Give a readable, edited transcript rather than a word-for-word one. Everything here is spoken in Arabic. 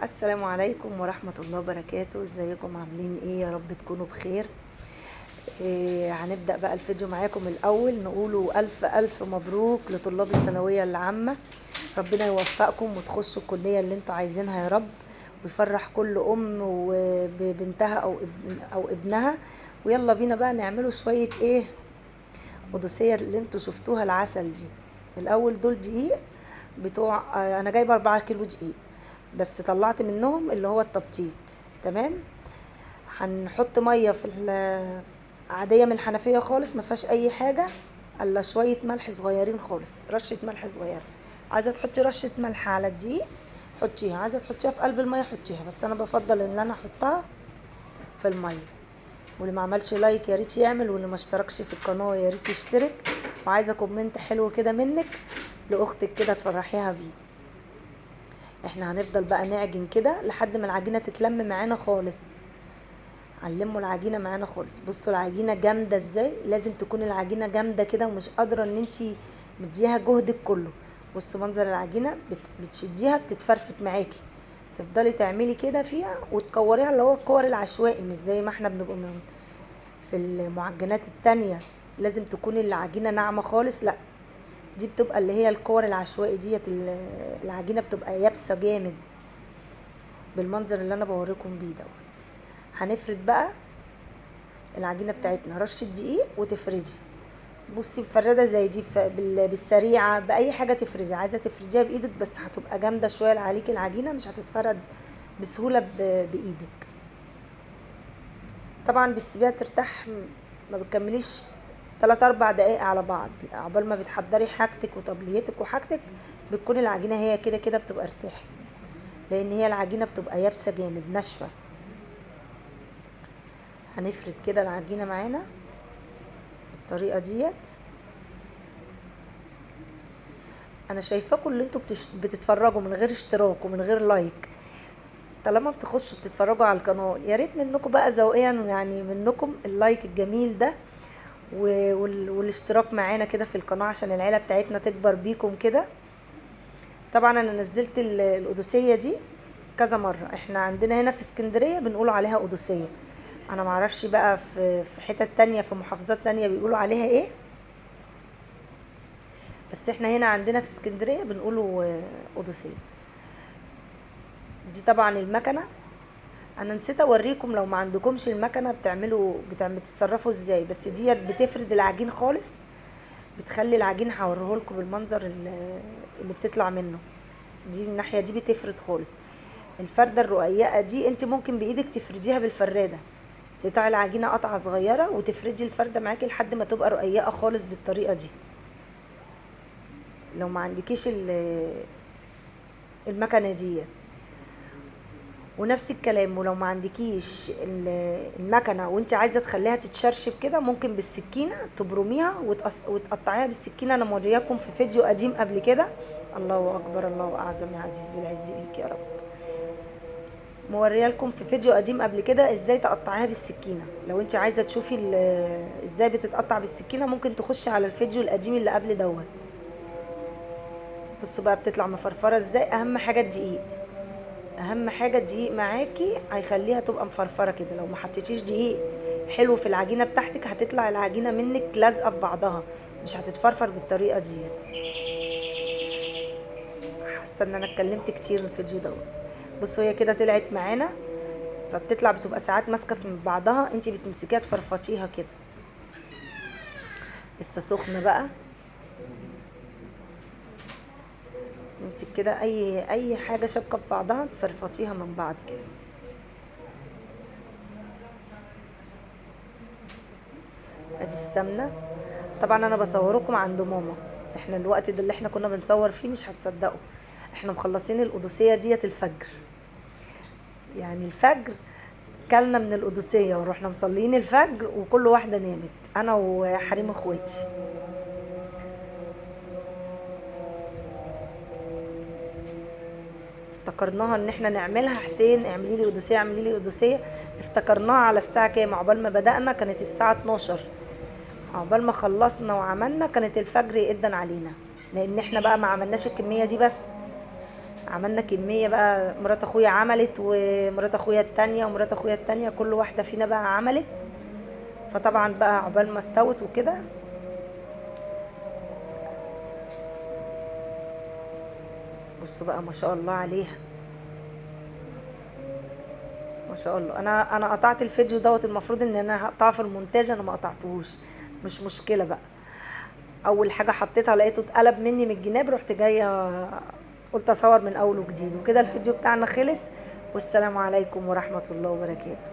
السلام عليكم ورحمة الله وبركاته. ازيكم عاملين ايه؟ يا رب تكونوا بخير. هنبدأ بقى الفيديو معاكم الأول نقوله ألف ألف مبروك لطلاب الثانوية العامة. ربنا يوفقكم وتخشوا الكلية اللي انتوا عايزينها يا رب، ويفرح كل أم وبنتها أو ابنها. ويلا بينا بقى نعملوا شوية قدسية اللي انتوا شفتوها العسل دي. الأول دول دقيق بتوع أنا جايبة 4 كيلو دقيق، بس طلعت منهم اللي هو التبطيط. تمام. هنحط ميه عاديه من الحنفيه خالص، ما فيهاش اي حاجه الا شويه ملح صغيرين خالص، رشه ملح صغيره. عايزه تحطي رشه ملح على الدقيق حطيها، عايزه تحطيها في قلب الميه حطيها، بس انا بفضل ان انا احطها في الميه. واللي ما عملش لايك يا ريت يعمل، واللي ما اشتركش في القناه يا ريت يشترك. وعايزه كومنت حلو كده منك لاختك كده تفرحيها بيه. احنا هنفضل بقى نعجن كده لحد ما العجينه تتلم معانا خالص. علموا العجينه معانا خالص. بصوا العجينه جامده ازاي، لازم تكون العجينه جامده كده ومش قادره ان انتي مديها جهدك كله. بصوا منظر العجينه بتشديها بتتفرفت معاكي. تفضلي تعملي كده فيها وتكوريها، اللي هو الكور العشوائي، مش زي ما احنا بنبقى في المعجنات التانية لازم تكون العجينه ناعمه خالص. لا، دي بتبقى اللي هي الكور العشوائي ديت. العجينه بتبقى يابسه جامد بالمنظر اللي انا بوريكم بيه دوت. هنفرد بقى العجينه بتاعتنا رشه دقيق وتفردي. بصي مفرده زي دي بالسريعه باي حاجه تفردي. عايزه تفرديها بايدك بس هتبقى جامده شويه عليكي العجينه، مش هتتفرد بسهوله بايدك. طبعا بتسيبيها ترتاح، ما بتكمليش 3-4 دقايق على بعض. عقبال ما بتحضري حاجتك وطبليتك وحاجتك بتكون العجينه هي كده كده بتبقى ارتاحت، لان هي العجينه بتبقى يابسه جامد ناشفه. هنفرد كده العجينه معانا بالطريقه ديت. انا شايفاكم اللي انتوا بتتفرجوا من غير اشتراك ومن غير لايك. طالما بتخشوا بتتفرجوا على القناه يا ريت منكم بقى ذوقيا، يعني منكم اللايك الجميل ده والاشتراك معانا كده في القناه عشان العيله بتاعتنا تكبر بيكم كده. طبعا انا نزلت القدسيه دي كذا مره. احنا عندنا هنا في اسكندريه بنقولوا عليها قدسيه، انا معرفش بقى في حتت تانية في محافظات تانية بيقولوا عليها ايه، بس احنا هنا عندنا في اسكندريه بنقولوا قدسيه. دي طبعا المكنه، انا نسيت اوريكم لو ما عندكمش المكنه بتتصرفوا ازاي. بس ديت بتفرد العجين خالص، بتخلي العجين هوريهولكم بالمنظر اللي بتطلع منه. دي الناحيه دي بتفرد خالص. الفرده الرقيقه دي انت ممكن بايدك تفرديها بالفراده، تقطعي العجينه قطعه صغيره وتفردي الفرده معاكي لحد ما تبقى رقيقه خالص بالطريقه دي. لو ما عندكيش المكنه ديت. ونفس الكلام، ولو ما عندكيش المكنه وانت عايزه تخليها تتشرشب كده، ممكن بالسكينه تبرميها وتقطعيها بالسكينه. انا مورياكم في فيديو قديم قبل كده. الله اكبر، الله اعظم يا عزيز بالعز بيك يا رب. موريالكم في فيديو قديم قبل كده ازاي تقطعيها بالسكينه. لو انت عايزه تشوفي ازاي بتتقطع بالسكينه ممكن تخشي على الفيديو القديم اللي قبل دوت. بصوا بقى بتطلع مفرفره ازاي. اهم حاجه الدقيق، اهم حاجه الدقيق معاكي هيخليها تبقى مفرفره كده. لو ما حطيتيش دقيق حلو في العجينه بتاعتك هتطلع العجينه منك لازقه في بعضها، مش هتتفرفر بالطريقه ديت. حاسه ان انا اتكلمت كتير الفيديو دوت. بصوا هي كده طلعت معانا، فبتطلع بتبقى ساعات ماسكه في بعضها، انت بتمسكيها تفرفطيها كده. لسه سخنه بقى. نمسك كده اي حاجه شابكه في بعضها تفرفطيها من بعض كده. ادي السمنه. طبعا انا بصوركم عند ماما. احنا الوقت ده اللي احنا كنا بنصور فيه مش هتصدقوا، احنا مخلصين القدسيه ديت الفجر. يعني الفجر كلنا من القدسيه ورحنا مصلين الفجر، وكل واحده نامت، انا وحريم اخواتي. افتكرناها ان احنا نعملها. حسين اعملي لي قدسيه، اعملي لي قدسيه. افتكرناها على الساعه كام؟ عقبال ما بدأنا كانت الساعه 12، عقبال ما خلصنا وعملنا كانت الفجر يقدن علينا، لان احنا بقى ما عملناش الكميه دي بس، عملنا كمية بقى، مرات اخويا عملت ومرات اخويا التانية ومرات اخويا التانية، كل واحدة فينا بقى عملت. فطبعا بقى عقبال ما استوت وكده. بصوا بقى ما شاء الله عليها، ما شاء الله. انا قطعت الفيديو دوت، المفروض ان انا هقطعه في المونتاج، انا ما قطعتهوش، مش مشكلة بقى. اول حاجة حطيتها لقيته اتقلب مني من الجناب، رحت جاية قلت اصور من اول وجديد. وكده الفيديو بتاعنا خلص، والسلام عليكم ورحمة الله وبركاته.